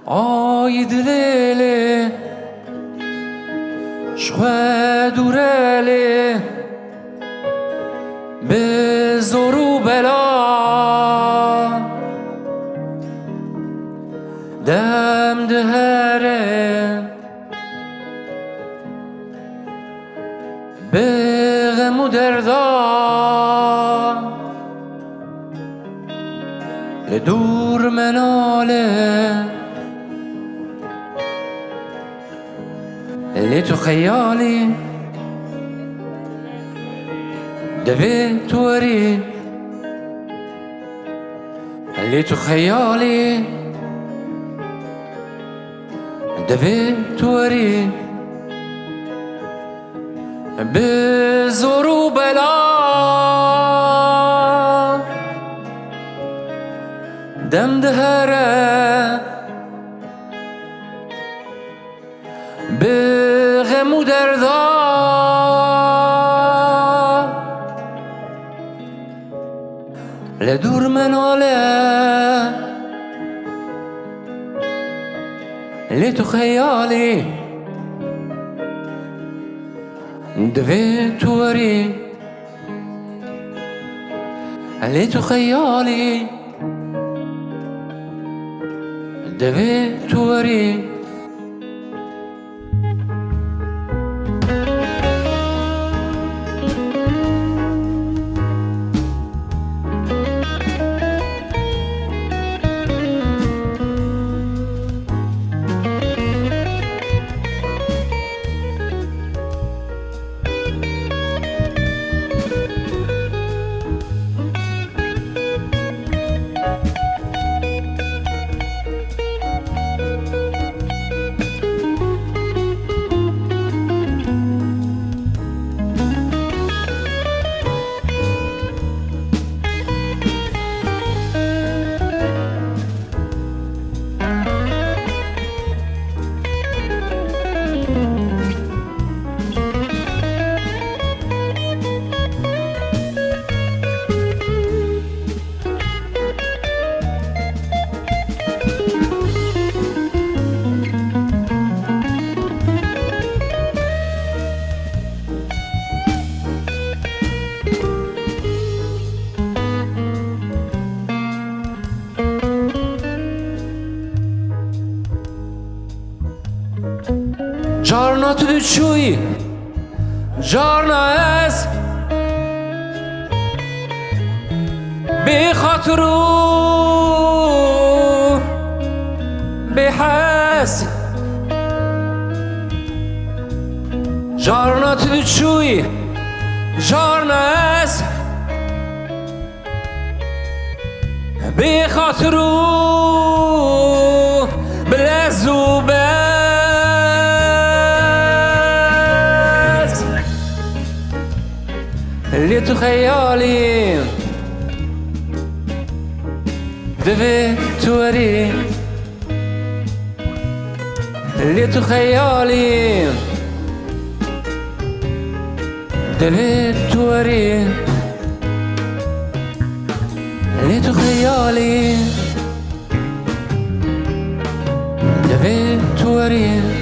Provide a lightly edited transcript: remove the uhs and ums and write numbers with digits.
عاید لیلی شخوه دورالی به زور و بلا دم دهره به غم و دردا لدور مناله اللي تو خيالي دفي توري اللي تو خيالي دفي توري بزور وبلا دم دهره بغم و دردا لدور مناله اللي تو خيالي دفي توري اللي تو خيالي دفي توري جارنا تو چوی جارنا از به خاطرو به حس جارنا تو چوی جارنا از به خاطرو بلزو اللي تو خيالي دفي توري اللي تو خيالي دفي توري اللي تو خيالي دفي توري